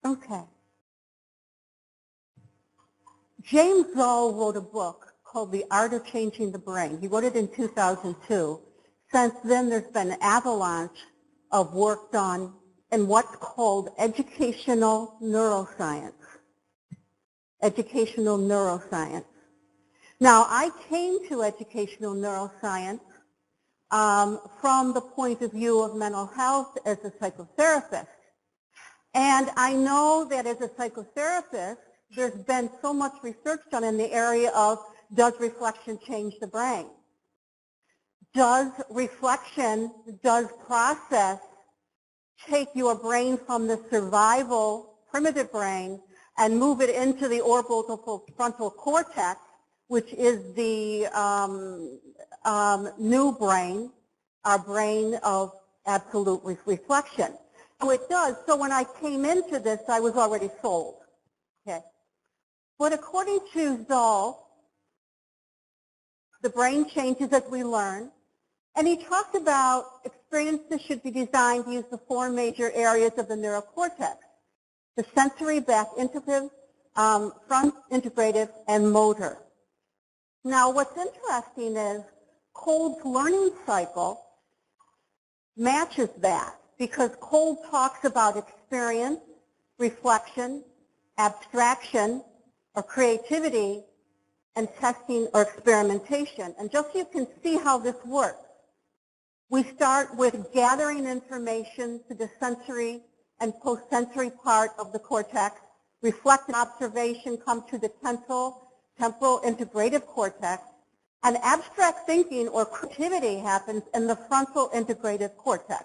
Okay. James Zoll wrote a book called The Art of Changing the Brain. He wrote it in 2002. Since then, there's been an avalanche of work done in what's called educational neuroscience. Educational neuroscience. Now, I came to educational neuroscience from the point of view of mental health as a psychotherapist. And I know that as a psychotherapist, there's been so much research done in the area of, does reflection change the brain? Does reflection, does process take your brain from the survival primitive brain and move it into the orbital frontal cortex, which is the new brain, our brain of absolute reflection? So it does. So when I came into this, I was already sold. Okay. But according to Zoll, the brain changes as we learn. And he talked about experiences should be designed to use the four major areas of the neurocortex: the sensory, back integrative, front integrative, and motor. Now, what's interesting is Kolb's learning cycle matches that, because Kolb talks about experience, reflection, abstraction, or creativity, and testing or experimentation. And just so you can see how this works, we start with gathering information to the sensory and post-sensory part of the cortex. Reflect and observation come to the temporal integrative cortex. And abstract thinking or creativity happens in the frontal integrative cortex.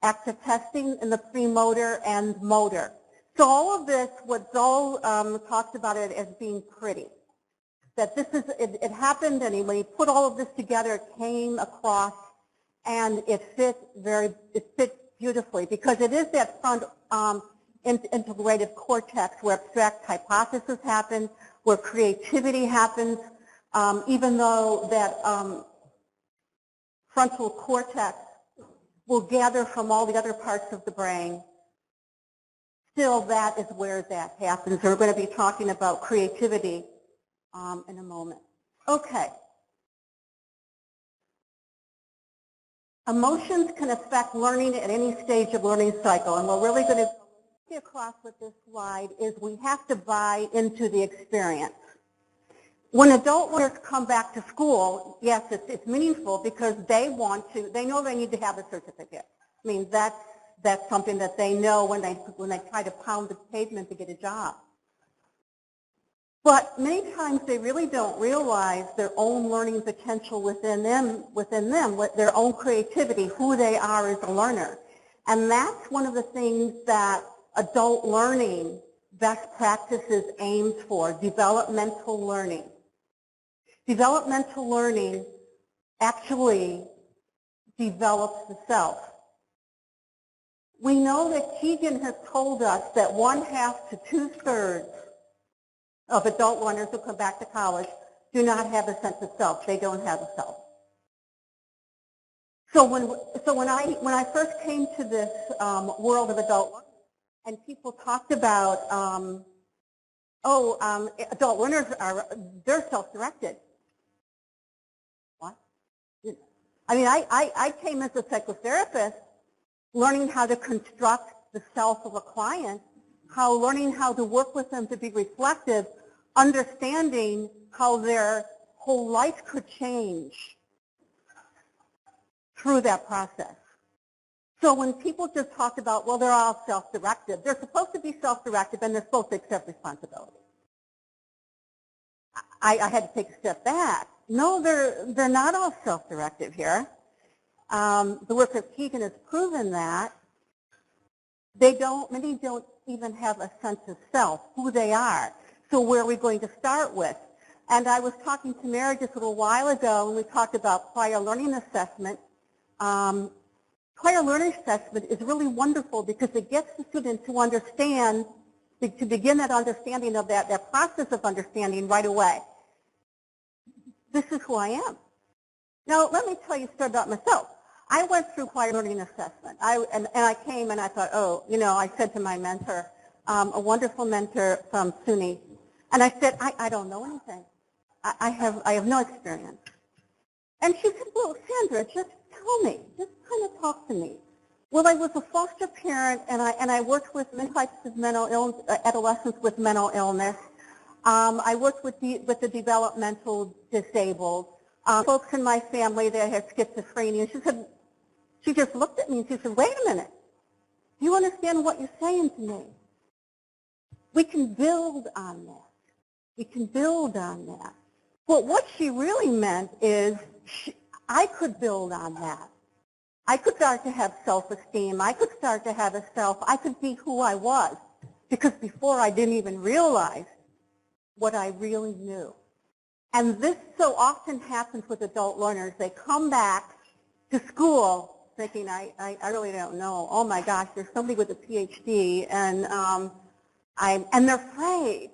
Active testing in the premotor and motor. So all of this, what Zoll talks about it as being pretty. That this is, it happened, and when he put all of this together, it came across, and it fit beautifully, because it is that front integrative cortex where abstract hypothesis happens, where creativity happens, even though that frontal cortex will gather from all the other parts of the brain. Still, that is where that happens. We're going to be talking about creativity in a moment. Okay. Emotions can affect learning at any stage of learning cycle, and we're really going to get across with this slide is we have to buy into the experience. When adult learners come back to school, yes, it's meaningful because they know they need to have a certificate. I mean, that's something that they know when they try to pound the pavement to get a job. But many times they really don't realize their own learning potential within them, with their own creativity, who they are as a learner. And that's one of the things that adult learning best practices aims for, developmental learning. Developmental learning actually develops the self. We know that Keegan has told us that 1/2 to 2/3 of adult learners who come back to college do not have a sense of self. They don't have a self. So when I first came to this world of adult learning, and people talked about, adult learners they're self-directed. What? I mean, I came as a psychotherapist learning how to construct the self of a client, learning how to work with them to be reflective, understanding how their whole life could change through that process. So when people just talk about, well, they're all self-directed, they're supposed to be self-directed and they're supposed to accept responsibility. I had to take a step back. No, they're not all self-directed here. The work of Keegan has proven that many don't even have a sense of self, who they are. So where are we going to start with? And I was talking to Mary just a little while ago, and we talked about prior learning assessment. Prior learning assessment is really wonderful because it gets the student to understand, to begin that understanding of that process of understanding right away. This is who I am. Now, let me tell you a story about myself. I went through quite a learning assessment. And I came and I thought, oh, I said to my mentor, a wonderful mentor from SUNY, and I said, I don't know anything. I have no experience. And she said, well, Sandra, just tell me. Just kind of talk to me. Well, I was a foster parent, and I worked with types of mental illness, adolescents with mental illness. I worked with the developmental disabled, folks in my family that have schizophrenia. She just looked at me and she said, wait a minute. Do you understand what you're saying to me? We can build on that. We can build on that. But what she really meant is I could build on that. I could start to have self-esteem. I could start to have a self. I could be who I was. Because before I didn't even realize what I really knew. And this so often happens with adult learners. They come back to school thinking, I really don't know. Oh my gosh, there's somebody with a PhD, and they're afraid.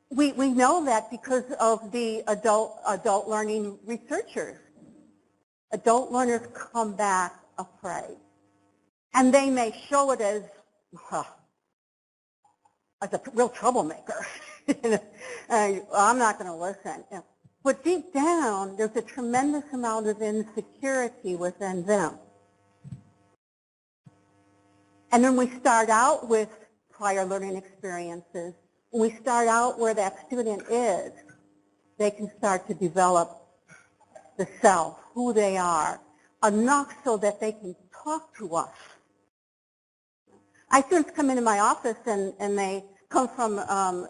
We know that because of the adult learning researchers. Adult learners come back afraid. And they may show it as a real troublemaker. I'm not going to listen. But deep down, there's a tremendous amount of insecurity within them. And when we start out with prior learning experiences, when we start out where that student is, they can start to develop the self, who they are, enough so that they can talk to us. I students come into my office and they come from,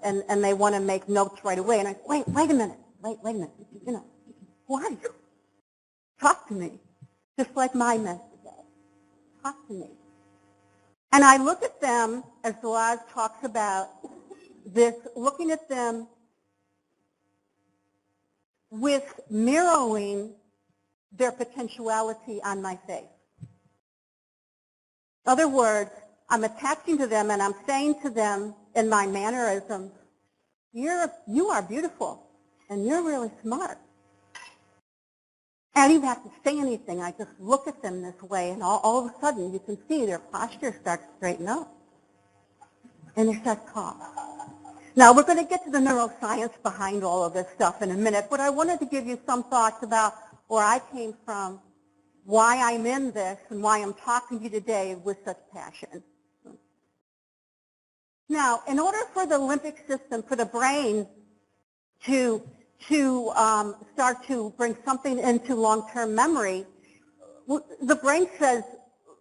and they want to make notes right away. And I say, wait a minute. Who are you? Talk to me. Just like my message today. Talk to me. And I look at them, as Laz talks about this, looking at them with mirroring their potentiality on my face. In other words, I'm attaching to them and I'm saying to them in my mannerisms, you are beautiful and you're really smart. I don't even have to say anything. I just look at them this way, and all of a sudden you can see their posture starts to straighten up. And they start to talk. Now, we're going to get to the neuroscience behind all of this stuff in a minute, but I wanted to give you some thoughts about where I came from, why I'm in this, and why I'm talking to you today with such passion. Now, in order for the limbic system, for the brain to start to bring something into long-term memory, the brain says,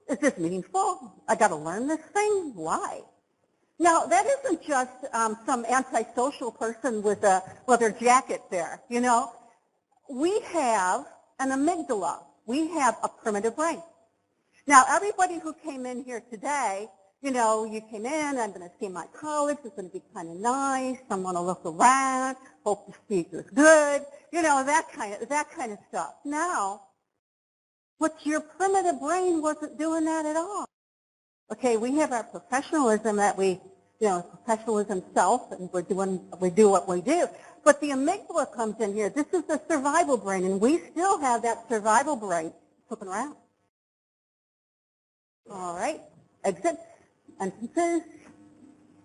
is this meaningful? I got to learn this thing? Why? Now, that isn't just some antisocial person with a leather jacket there, We have an amygdala. We have a primitive brain. Now, everybody who came in here today, you came in, I'm going to see my colleagues, it's going to be kind of nice, I'm going to look around, hope the speaker's good, that kind of stuff. Now, but your primitive brain wasn't doing that at all. Okay, we have our professionalism that professionalism self, and we do what we do. But the amygdala comes in here. This is the survival brain, and we still have that survival brain looking around. All right, exits, entrances.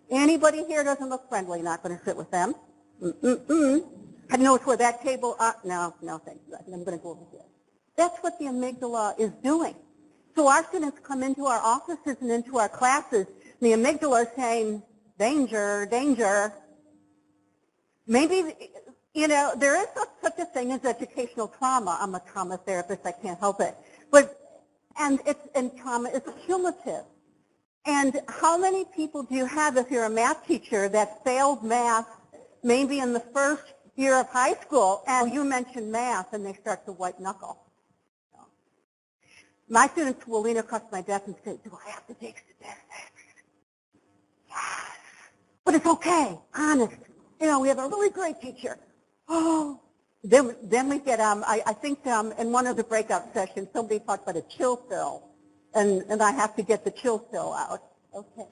Anybody here doesn't look friendly, not going to sit with them. I know it's where that table, no, thank you. I'm going to go over here. That's what the amygdala is doing. So our students come into our offices and into our classes, and the amygdala is saying, danger, danger. Maybe, there is such a thing as educational trauma. I'm a trauma therapist, I can't help it. And trauma is cumulative. And how many people do you have if you're a math teacher that failed math maybe in the first year of high school, and you mention math and they start to white knuckle? My students will lean across my desk and say, do I have to take statistics? Yes. But it's okay, honest. We have a really great teacher. Oh. Then we get, I think in one of the breakout sessions, somebody talked about a chill pill, and I have to get the chill pill out. Okay.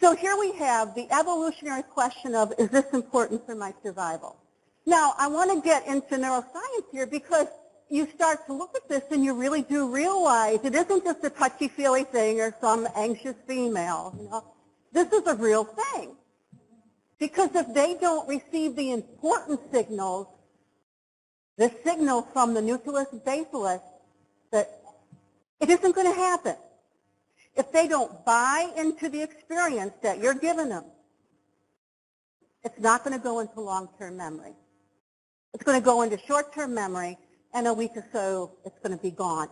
So here we have the evolutionary question of, is this important for my survival? Now, I want to get into neuroscience here because you start to look at this and you really do realize it isn't just a touchy-feely thing or some anxious female. You know? This is a real thing. Because if they don't receive the important signals, the signal from the nucleus and basal, that it isn't going to happen. If they don't buy into the experience that you're giving them, it's not going to go into long-term memory. It's going to go into short-term memory, and a week or so, it's going to be gone.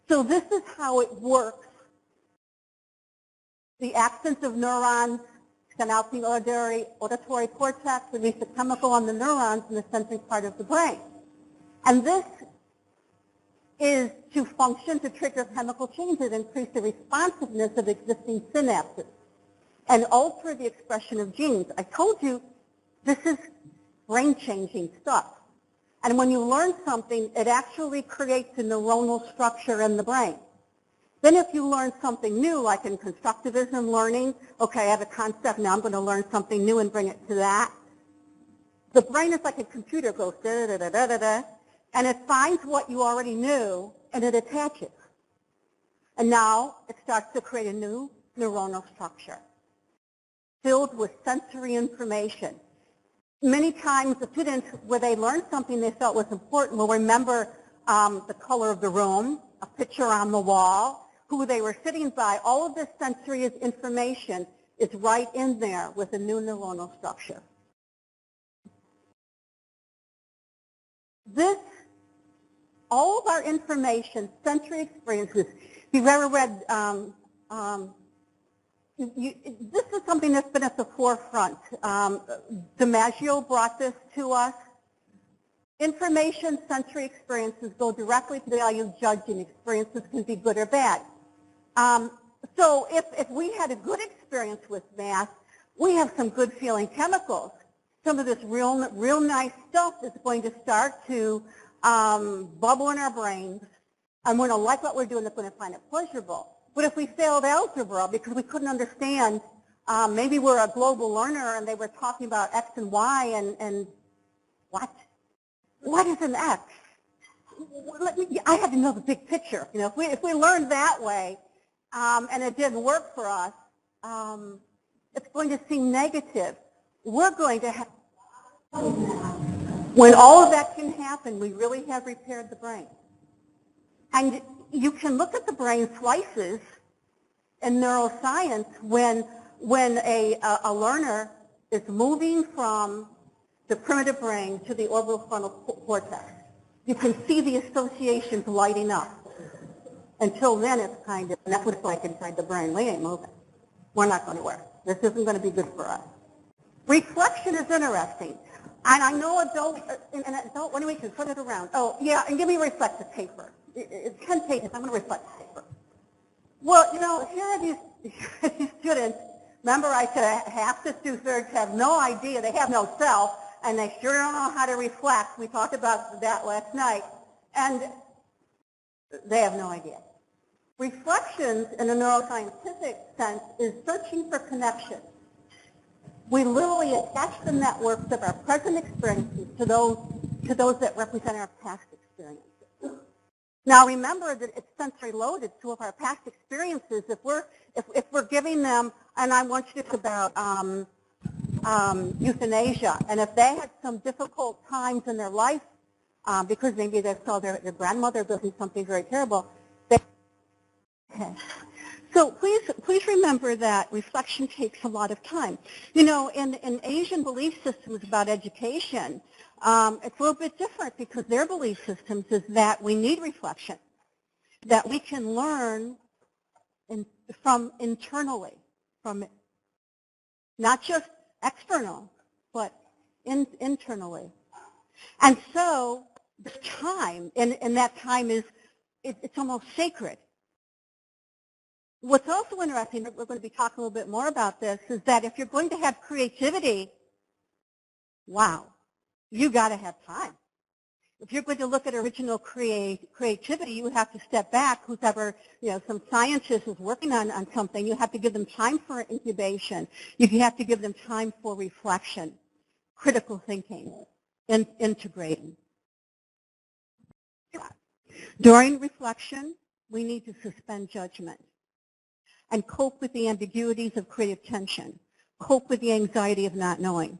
So this is how it works. The absence of neurons sent out the auditory cortex, release a chemical on the neurons in the sensory part of the brain. And this is to function to trigger chemical changes, increase the responsiveness of existing synapses, and alter the expression of genes. I told you this is brain-changing stuff. And when you learn something, it actually creates a neuronal structure in the brain. Then if you learn something new, like in constructivism learning, okay, I have a concept, now I'm going to learn something new and bring it to that. The brain is like a computer, it goes da-da-da-da-da-da, and it finds what you already knew, and it attaches. And now it starts to create a new neuronal structure filled with sensory information. Many times the students, where they learned something they felt was important, will remember the color of the room, a picture on the wall, who they were sitting by. All of this sensory information is right in there with a new neuronal structure. This, all of our information, sensory experiences, if you've ever read, this is something that's been at the forefront. DiMaggio brought this to us. Information, sensory experiences go directly to the value of judging. Experiences can be good or bad. So if we had a good experience with math, we have some good feeling chemicals. Some of this real nice stuff is going to start to bubble in our brains, and we're going to like what we're doing, it's going to find it pleasurable. But if we failed algebra because we couldn't understand, maybe we're a global learner and they were talking about X and Y and what? What is an X? I had to know the big picture. You know, if we learned that way and it didn't work for us, it's going to seem negative. We're going to have, when all of that can happen, we really have repaired the brain. And you can look at the brain slices in neuroscience when a learner is moving from the primitive brain to the orbitofrontal cortex. You can see the associations lighting up. Until then, it's kind of, and that's what it's like inside the brain. We ain't moving. We're not going to work. This isn't going to be good for us. Reflection is interesting. And I know an adult, when we can put it around. Oh, yeah, and give me a reflective paper. It's 10 pages. I'm going to reflect the paper. Well, you know, here are these students. Remember I said half to two-thirds have no idea. They have no self, and they sure don't know how to reflect. We talked about that last night. And they have no idea. Reflections, in a neuroscientific sense, is searching for connections. We literally attach the networks of our present experiences to those that represent our past experiences. Now remember that it's sensory loaded, so if our past experiences, if we're giving them, and I want you to think about euthanasia, and if they had some difficult times in their life, because maybe they saw their grandmother go through something very terrible, okay. So please remember that reflection takes a lot of time. You know, in Asian belief systems about education, it's a little bit different because their belief systems is that we need reflection, that we can learn from internally, from not just external, but internally. And so the time, and that time is, it's almost sacred. What's also interesting, we're going to be talking a little bit more about this, is that if you're going to have creativity, wow, you got to have time. If you're going to look at original creativity, you have to step back. Who's ever, you know, some scientist is working on something, you have to give them time for incubation. You have to give them time for reflection, critical thinking, integrating. During reflection, we need to suspend judgment and cope with the ambiguities of creative tension, cope with the anxiety of not knowing.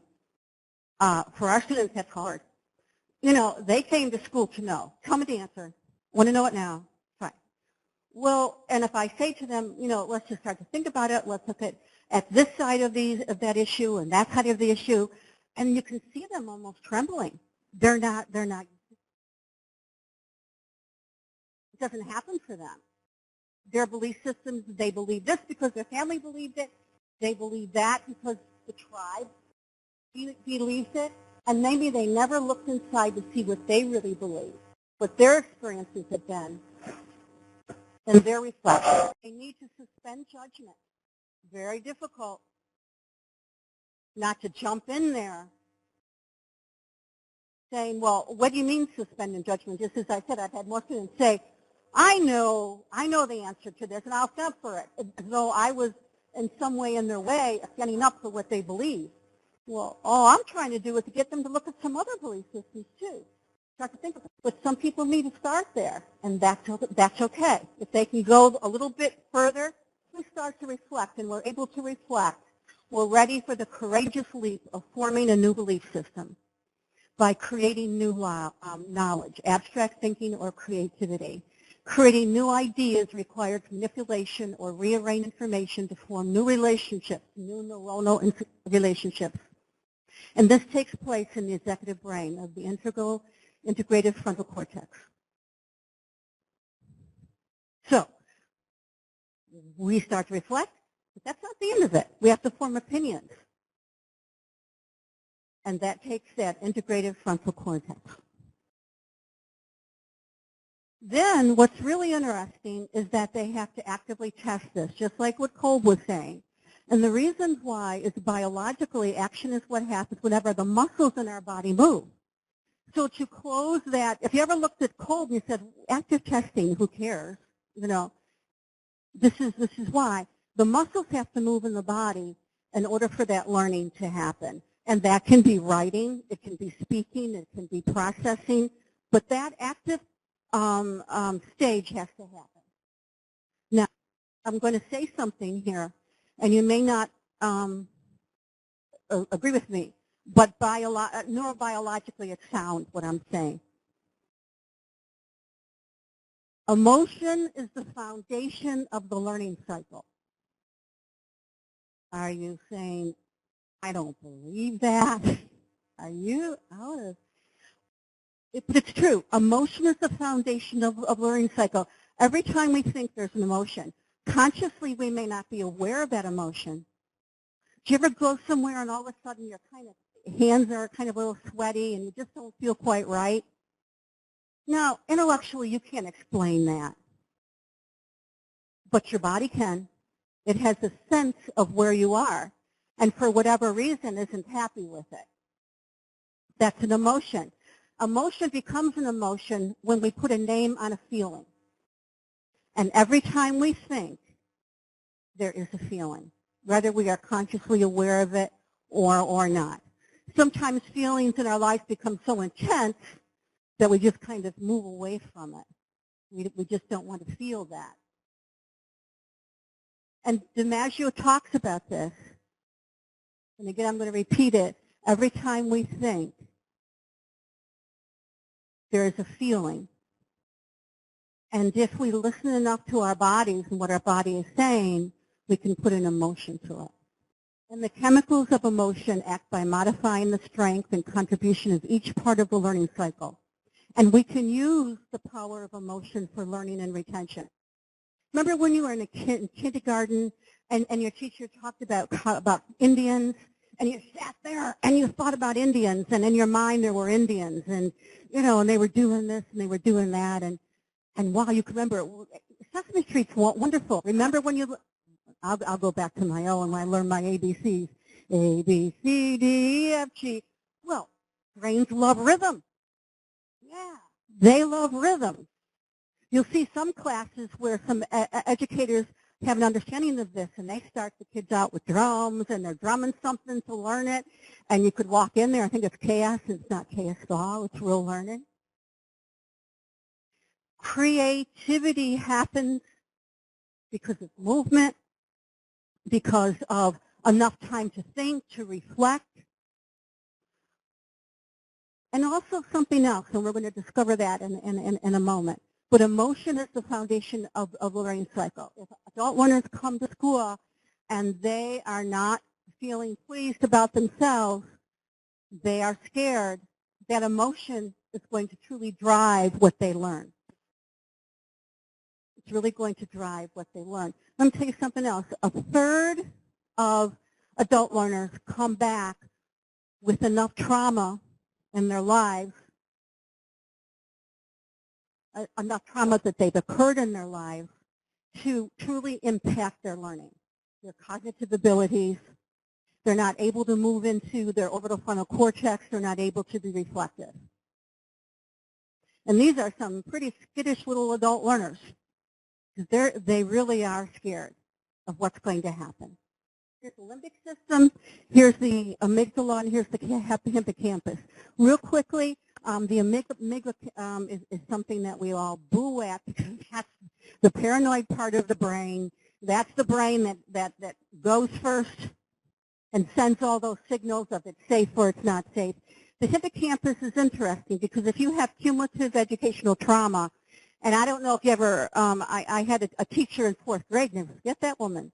For our students, that's hard. You know, they came to school to know. Tell me the answer. Want to know it now? Fine. Well, and if I say to them, you know, let's just start to think about it. Let's look at this side of that issue and that side of the issue, and you can see them almost trembling. They're not. It doesn't happen for them. Their belief systems, they believe this because their family believed it. They believe that because the tribe believes it. And maybe they never looked inside to see what they really believe, what their experiences have been, and their reflection. They need to suspend judgment. Very difficult not to jump in there saying, well, what do you mean suspending judgment? Just as I said, I've had more students say, I know the answer to this, and I'll stand up for it, as though I was in some way in their way standing up for what they believe. Well, all I'm trying to do is to get them to look at some other belief systems, too. Start to think of it. But some people need to start there, and that's okay. If they can go a little bit further, we start to reflect, and we're able to reflect. We're ready for the courageous leap of forming a new belief system by creating new knowledge, abstract thinking or creativity. Creating new ideas requires manipulation or rearrange information to form new relationships, new neuronal relationships. And this takes place in the executive brain of the integrated frontal cortex. So we start to reflect, but that's not the end of it. We have to form opinions. And that takes that integrated frontal cortex. Then what's really interesting is that they have to actively test this, just like what Kolb was saying. And the reason why is biologically, action is what happens whenever the muscles in our body move. So to close that, if you ever looked at Kolb and you said, active testing, who cares? You know, this is why. The muscles have to move in the body in order for that learning to happen. And that can be writing, it can be speaking, it can be processing, but that active stage has to happen. Now, I'm going to say something here, and you may not agree with me, but neurobiologically it's sound, what I'm saying. Emotion is the foundation of the learning cycle. Are you saying, I don't believe that? Are you out of? But it's true. Emotion is the foundation of learning cycle. Every time we think there's an emotion, consciously we may not be aware of that emotion. Do you ever go somewhere and all of a sudden your hands are kind of a little sweaty and you just don't feel quite right? Now, intellectually you can't explain that. But your body can. It has a sense of where you are and for whatever reason isn't happy with it. That's an emotion. Emotion becomes an emotion when we put a name on a feeling. And every time we think, there is a feeling, whether we are consciously aware of it or not. Sometimes feelings in our life become so intense that we just kind of move away from it. We just don't want to feel that. And DiMaggio talks about this. And again, I'm going to repeat it. Every time we think, there is a feeling. And if we listen enough to our bodies and what our body is saying, we can put an emotion to it. And the chemicals of emotion act by modifying the strength and contribution of each part of the learning cycle. And we can use the power of emotion for learning and retention. Remember when you were in kindergarten and your teacher talked about Indians? And you sat there and you thought about Indians, and in your mind there were Indians, and you know, and they were doing this and they were doing that, and wow, you can remember Sesame Street's wonderful. Remember when you? I'll go back to my own when I learned my ABCs. A B C D E F G. Well, brains love rhythm. Yeah, they love rhythm. You'll see some classes where some educators have an understanding of this, and they start the kids out with drums, and they're drumming something to learn it, and you could walk in there and think it's chaos. It's not chaos at all. It's real learning. Creativity happens because of movement, because of enough time to think, to reflect, and also something else, and we're going to discover that in a moment. But emotion is the foundation of the learning cycle. If adult learners come to school and they are not feeling pleased about themselves, they are scared, that emotion is going to truly drive what they learn. It's really going to drive what they learn. Let me tell you something else. A third of adult learners come back with enough trauma in their lives, enough trauma that they've occurred in their lives to truly impact their learning, their cognitive abilities. They're not able to move into their orbital frontal cortex. They're not able to be reflective. And these are some pretty skittish little adult learners, because they really are scared of what's going to happen. Here's the limbic system, here's the amygdala, and here's the hippocampus. Real quickly, the amygdala is something that we all boo at, because that's the paranoid part of the brain. That's the brain that goes first and sends all those signals of it's safe or it's not safe. The hippocampus is interesting because if you have cumulative educational trauma, and I don't know if you ever, I had a teacher in 4th grade, never forget that woman.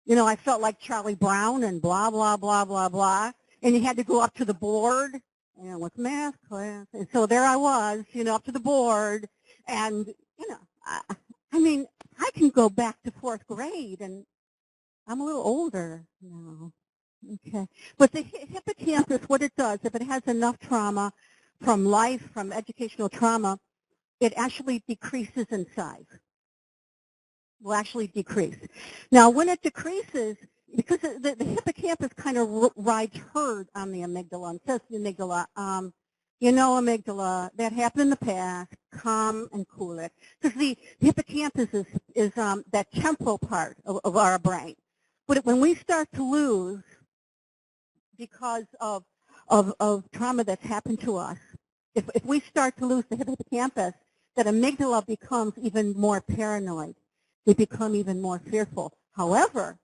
You know, I felt like Charlie Brown and blah, blah, blah, blah, blah. And you had to go up to the board, you know, with math class. And so there I was, you know, up to the board. And, you know, I mean, I can go back to 4th grade, and I'm a little older now. Okay. But the hippocampus, what it does, if it has enough trauma from life, from educational trauma, it actually decreases in size. Will actually decrease. Now, when it decreases, because the hippocampus kind of rides herd on the amygdala and says to the amygdala, you know, amygdala, that happened in the past, calm and cool it. Because the hippocampus is that temporal part of our brain. But when we start to lose, because of trauma that's happened to us, if we start to lose the hippocampus, that amygdala becomes even more paranoid. We become even more fearful. However,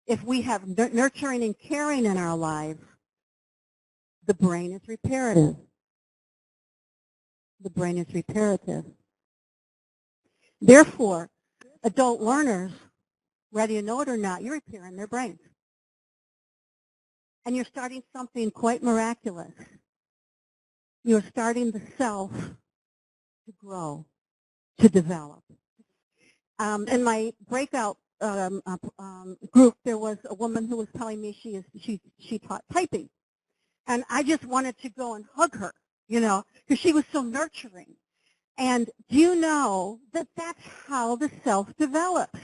if we have nurturing and caring in our lives, the brain is reparative. The brain is reparative. Therefore, adult learners, whether you know it or not, you're repairing their brains. And you're starting something quite miraculous. You're starting the self to grow, to develop. In my breakout group, there was a woman who was telling me she taught typing. And I just wanted to go and hug her, you know, because she was so nurturing. And do you know that that's how the self develops?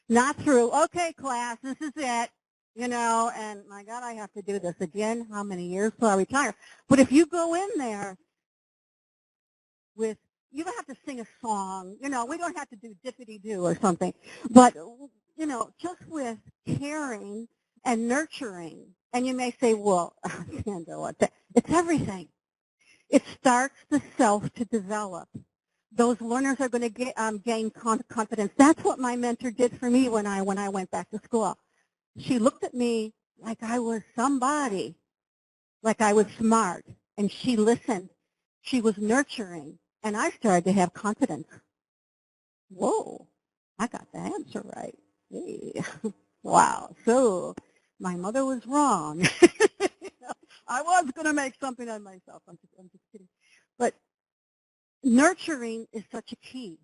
Not through, okay, class, this is it, you know, and my God, I have to do this again. How many years till I retire? But if you go in there with, you don't have to sing a song, you know, we don't have to do dippity-doo or something, but, you know, just with caring and nurturing, and you may say, well, Sandra, it's everything. It starts the self to develop. Those learners are going to gain confidence. That's what my mentor did for me when I went back to school. She looked at me like I was somebody, like I was smart, and she listened. She was nurturing. And I started to have confidence. Whoa, I got the answer right. Hey. Wow, so my mother was wrong. I was going to make something of myself. I'm just kidding. But nurturing is such a key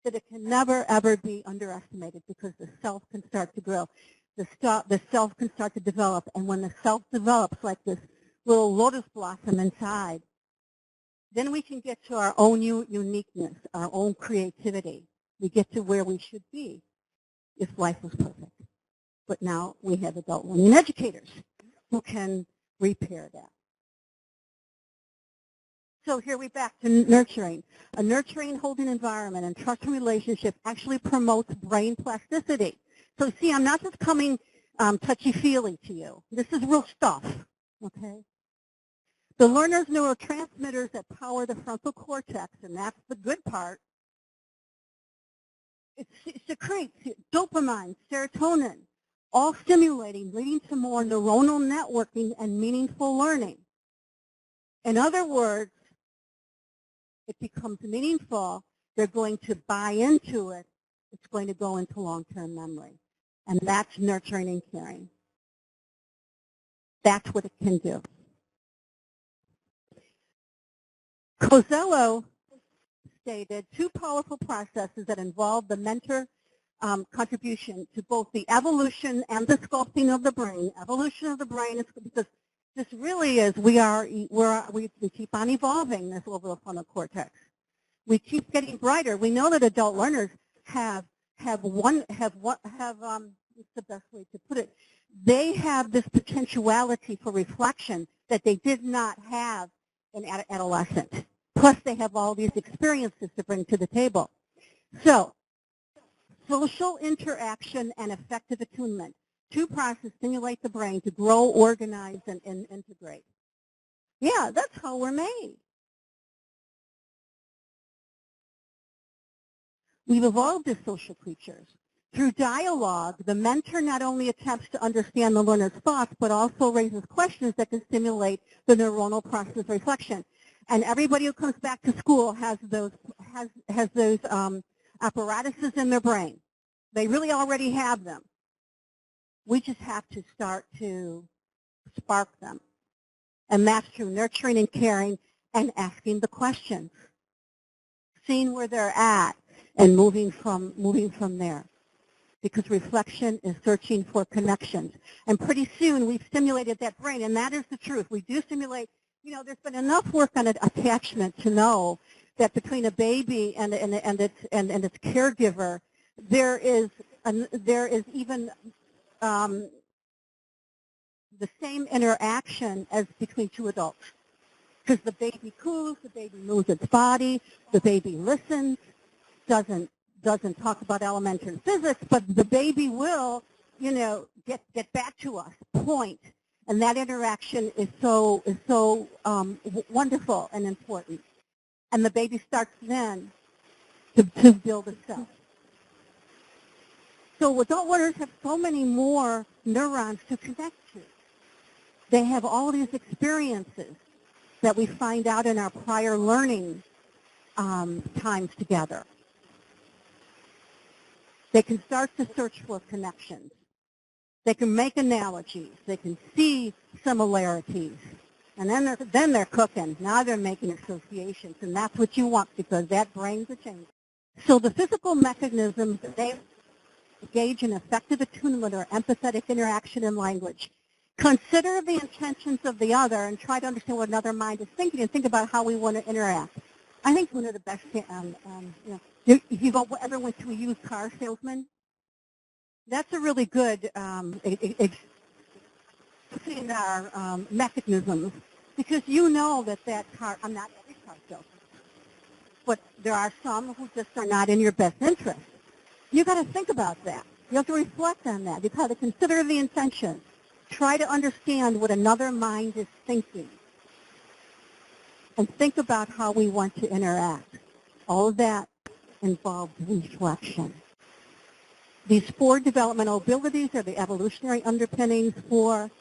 that it can never, ever be underestimated, because the self can start to grow. The self can start to develop. And when the self develops like this little lotus blossom inside, then we can get to our own uniqueness, our own creativity. We get to where we should be if life was perfect. But now we have adult learning educators who can repair that. So here we're back to nurturing. A nurturing, holding environment and trusting relationship actually promotes brain plasticity. So see, I'm not just coming touchy-feely to you. This is real stuff, okay? The learner's neurotransmitters that power the frontal cortex, and that's the good part, it secretes dopamine, serotonin, all stimulating, leading to more neuronal networking and meaningful learning. In other words, it becomes meaningful. They're going to buy into it. It's going to go into long-term memory. And that's nurturing and caring. That's what it can do. Cosello stated two powerful processes that involve the mentor contribution to both the evolution and the sculpting of the brain. Evolution of the brain is because this really is we keep on evolving this orbital frontal cortex. We keep getting brighter. We know that adult learners have what's the best way to put it? They have this potentiality for reflection that they did not have in adolescence. Plus, they have all these experiences to bring to the table. So, social interaction and affective attunement. Two processes stimulate the brain to grow, organize, and integrate. Yeah, that's how we're made. We've evolved as social creatures. Through dialogue, the mentor not only attempts to understand the learner's thoughts, but also raises questions that can stimulate the neuronal process of reflection. And everybody who comes back to school has those apparatuses in their brain. They really already have them. We just have to start to spark them. And that's through nurturing and caring and asking the questions, seeing where they're at, and moving from there. Because reflection is searching for connections. And pretty soon we've stimulated that brain, and that is the truth. We do stimulate, you know, there's been enough work on attachment to know that between a baby and its caregiver, there is even the same interaction as between two adults. Because the baby coos, the baby moves its body, the baby listens, doesn't talk about elementary physics, but the baby will, you know, get back to us, point. And that interaction is so wonderful and important. And the baby starts then to build a self. So adult learners have so many more neurons to connect to. They have all these experiences that we find out in our prior learning times together. They can start to search for connections. They can make analogies. They can see similarities. And then they're cooking. Now they're making associations. And that's what you want because that brain's a change. So the physical mechanisms, they engage in affective attunement or empathetic interaction in language. Consider the intentions of the other and try to understand what another mind is thinking and think about how we want to interact. I think one of the best, you know, if you ever went to a used car salesman, that's a really good seeing our mechanisms because you know that car, I'm not every car salesman, but there are some who just are not in your best interest. You've got to think about that. You have to reflect on that. You've got to consider the intention. Try to understand what another mind is thinking. And think about how we want to interact. All of that involves reflection. These four developmental abilities are the evolutionary underpinnings for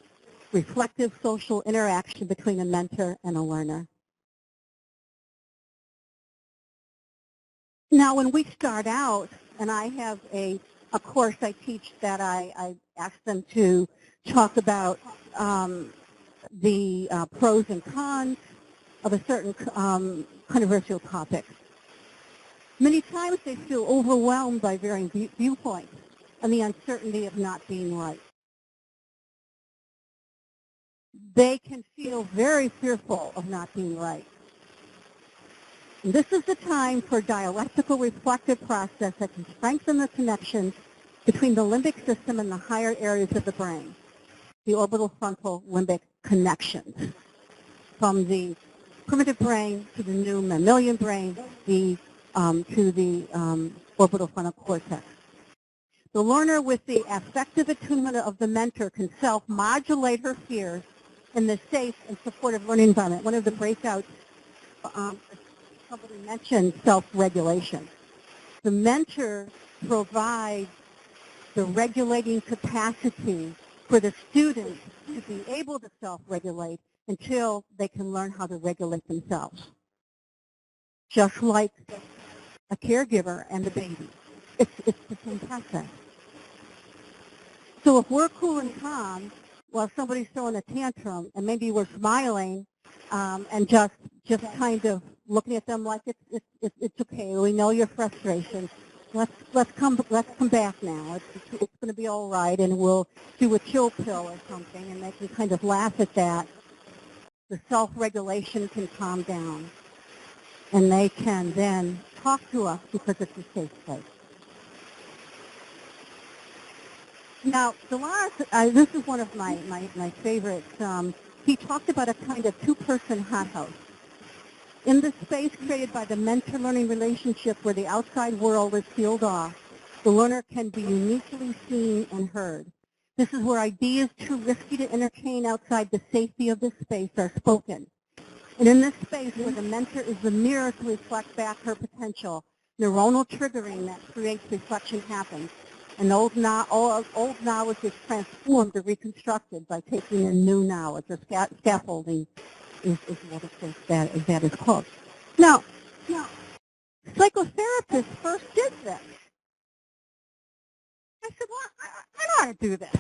reflective social interaction between a mentor and a learner. Now, when we start out, and I have a course I teach that I ask them to talk about the pros and cons of a certain controversial topic. Many times they feel overwhelmed by varying viewpoints and the uncertainty of not being right. They can feel very fearful of not being right. And this is the time for dialectical reflective process that can strengthen the connections between the limbic system and the higher areas of the brain, the orbital frontal limbic connections, from the primitive brain to the new mammalian brain, to the orbital frontal cortex. The learner with the affective attunement of the mentor can self-modulate her fears in the safe and supportive learning environment. One of the breakouts, somebody mentioned self-regulation. The mentor provides the regulating capacity for the student to be able to self-regulate until they can learn how to regulate themselves. Just like a caregiver and the baby. It's the same process. So if we're cool and calm while somebody's throwing a tantrum, and maybe we're smiling and just kind of looking at them like it's okay. We know your frustration. Let's come back now. It's going to be all right, and we'll do a chill pill or something, and they can kind of laugh at that. The self-regulation can calm down, and they can then talk to us because it's a safe place. Now, this is one of my favorites. He talked about a kind of two-person hothouse. In the space created by the mentor-learning relationship where the outside world is sealed off, the learner can be uniquely seen and heard. This is where ideas too risky to entertain outside the safety of this space are spoken. And in this space where the mentor is the mirror to reflect back her potential, neuronal triggering that creates reflection happens. And old knowledge is transformed or reconstructed by taking in new knowledge, or scaffolding is what that is called. Now, psychotherapists first did this. I said, well, I know how to do this.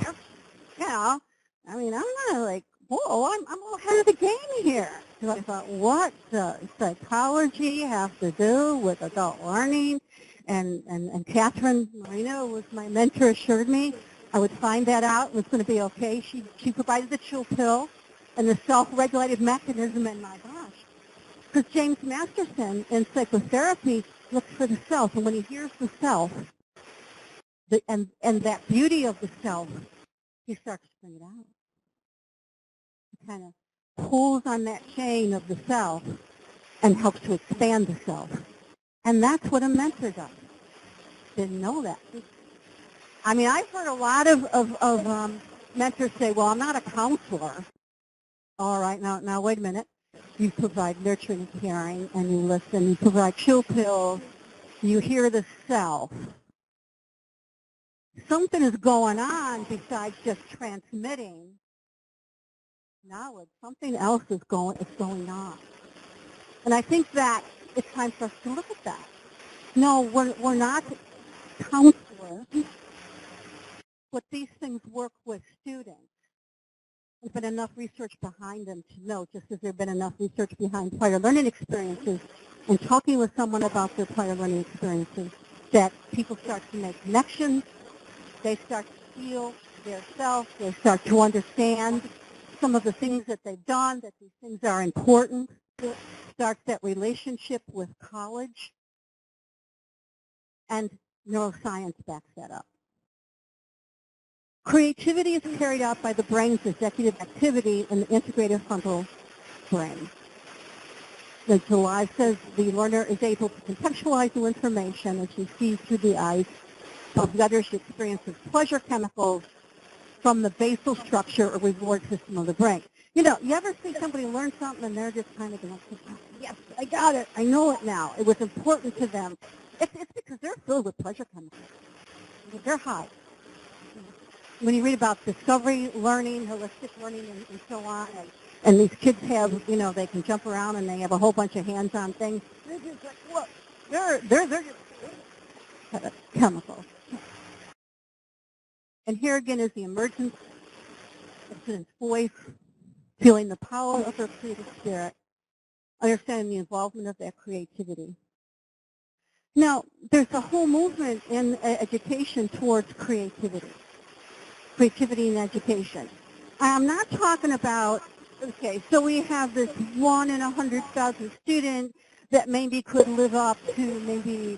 You know, I mean, I'm not like, whoa, I'm all ahead of the game here. So I thought, what does psychology have to do with adult learning? And Catherine Marino was my mentor, assured me I would find that out. It was going to be okay. She provided the chill pill and the self-regulated mechanism, and my gosh. Because James Masterson in psychotherapy looks for the self, and when he hears the self, and that beauty of the self, he starts to bring it out. He kind of pulls on that chain of the self and helps to expand the self. And that's what a mentor does. Didn't know that. I mean, I've heard a lot of mentors say, well, I'm not a counselor. All right, now wait a minute. You provide nurturing and caring, and you listen. You provide chill pills. You hear the self. Something is going on besides just transmitting knowledge. Something else is going on. And I think that it's time for us to look at that. No, we're not counselors, but these things work with students. There's been enough research behind them to know, just as there's been enough research behind prior learning experiences and talking with someone about their prior learning experiences, that people start to make connections, they start to feel their self, they start to understand some of the things that they've done, that these things are important. It starts that relationship with college, and neuroscience backs that up. Creativity is carried out by the brain's executive activity in the integrative frontal brain. The July says the learner is able to contextualize new information as she sees through the eyes of the other. She experiences pleasure chemicals from the basal structure or reward system of the brain. You know, you ever see somebody learn something and they're just kind of going, yes, I got it, I know it now. It was important to them. It's because they're filled with pleasure chemicals. They're high. When you read about discovery learning, holistic learning, and so on, and these kids have, you know, they can jump around and they have a whole bunch of hands-on things. They're just like, look, they're just chemicals. And here again is the emergence of student's voice, feeling the power of their creative spirit, understanding the involvement of that creativity. Now, there's a whole movement in education towards creativity in education. I'm not talking about, okay, so we have this 1 in 100,000 student that maybe could live up to maybe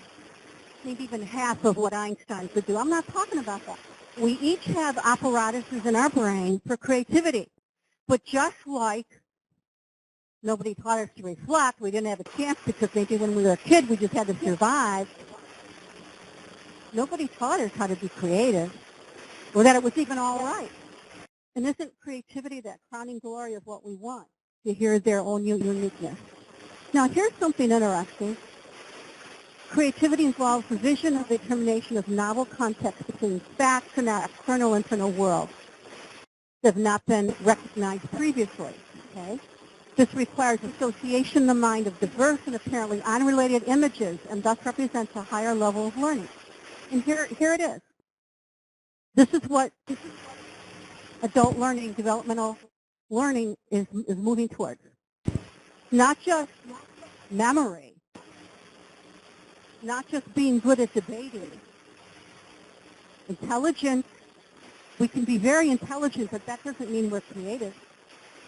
even half of what Einstein could do. I'm not talking about that. We each have apparatuses in our brain for creativity. But just like nobody taught us to reflect, we didn't have a chance because maybe when we were a kid we just had to survive. Nobody taught us how to be creative, or that it was even all right. And isn't creativity that crowning glory of what we want, to hear their own uniqueness? Now, here's something interesting. Creativity involves the vision and determination of novel contexts between facts and our external and internal world that have not been recognized previously. Okay? This requires association in the mind of diverse and apparently unrelated images and thus represents a higher level of learning. And here it is. This is what adult learning, developmental learning is moving towards. Not just memory, not just being good at debating. Intelligence, we can be very intelligent, but that doesn't mean we're creative.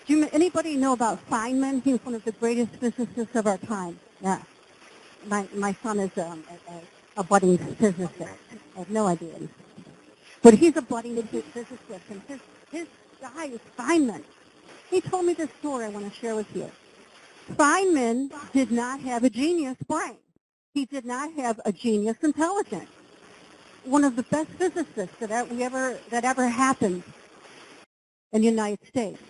Do anybody know about Feynman? He was one of the greatest physicists of our time. Yeah. My son is a budding physicist. I have no idea. But he's a budding physicist, and his guy is Feynman. He told me this story I want to share with you. Feynman did not have a genius brain. He did not have a genius intelligence. One of the best physicists that ever happened in the United States.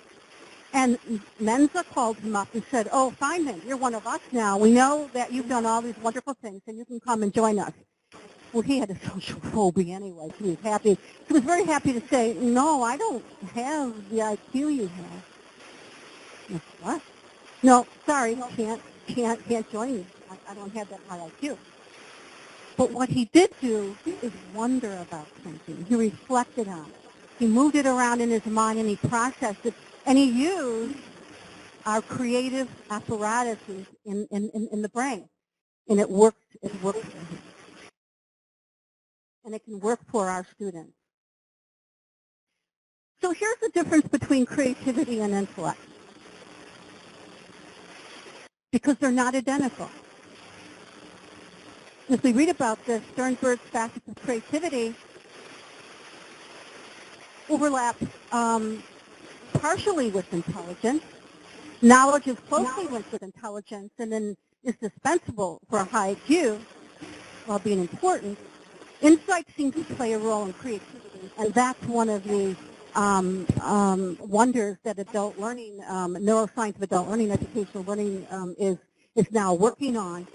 And Mensa called him up and said, "Oh, Feynman, you're one of us now. We know that you've done all these wonderful things, and you can come and join us." Well, he had a social phobia anyway. So he was happy. He was very happy to say, "No, I don't have the IQ you have." I said, "What? No, sorry, can't join you. I don't have that high IQ." But what he did do is wonder about something. He reflected on it. He moved it around in his mind, and he processed it. And he used our creative apparatuses in the brain. And it worked for him. And it can work for our students. So here's the difference between creativity and intellect. Because they're not identical. As we read about this, Sternberg's facets of creativity overlap partially with intelligence. Knowledge is closely linked with intelligence and then is dispensable for a high IQ while being important. Insight seems to play a role in creativity, and that's one of the wonders that adult learning, neuroscience of adult learning, educational learning is now working on.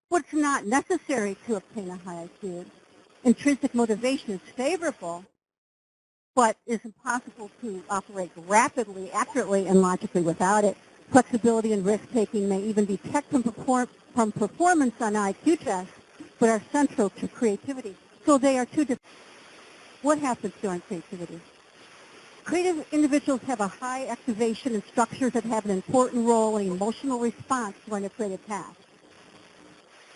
What's not necessary to obtain a high IQ? Intrinsic motivation is favorable, but is impossible to operate rapidly, accurately, and logically without it. Flexibility and risk-taking may even detect from performance on IQ tests, but are central to creativity. So they are two different. What happens during creativity? Creative individuals have a high activation in structures that have an important role in emotional response during a creative task,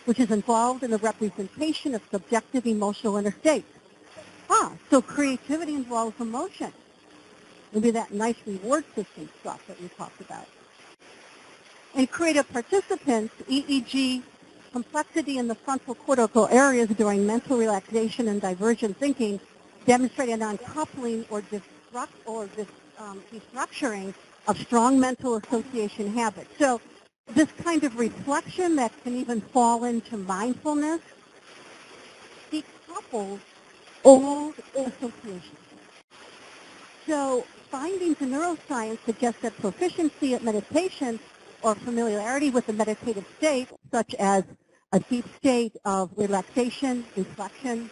which is involved in the representation of subjective emotional inner states. So creativity involves emotion. Maybe that nice reward system stuff that we talked about. And creative participants, EEG, complexity in the frontal cortical areas during mental relaxation and divergent thinking, demonstrate an uncoupling or destructuring of strong mental association habits. So this kind of reflection that can even fall into mindfulness decouples old associations. So findings in neuroscience suggest that proficiency at meditation or familiarity with the meditative state, such as a deep state of relaxation, reflection,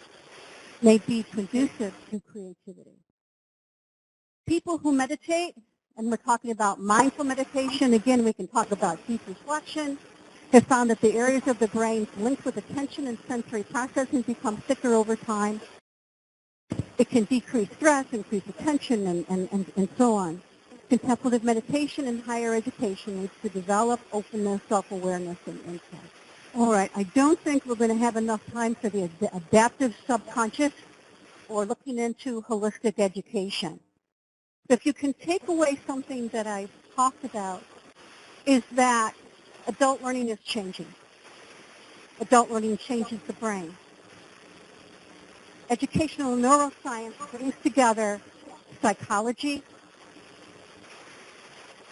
may be conducive to creativity. People who meditate, and we're talking about mindful meditation, again we can talk about deep reflection, have found that the areas of the brain linked with attention and sensory processing become thicker over time. It can decrease stress, increase attention, and so on. Contemplative meditation in higher education needs to develop openness, self-awareness, and insight. All right, I don't think we're going to have enough time for the adaptive subconscious or looking into holistic education. If you can take away something that I've talked about, is that adult learning is changing. Adult learning changes the brain. Educational neuroscience brings together psychology,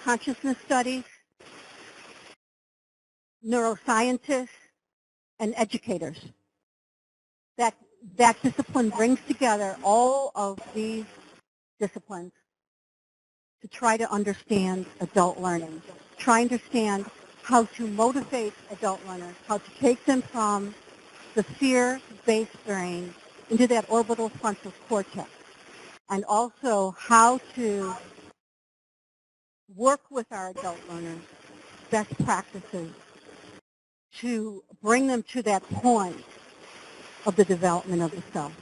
consciousness studies, neuroscientists, and educators. that discipline brings together all of these disciplines to try to understand adult learning, try to understand how to motivate adult learners, how to take them from the fear-based brain into that orbital frontal cortex, and also how to work with our adult learners, best practices, to bring them to that point of the development of the self.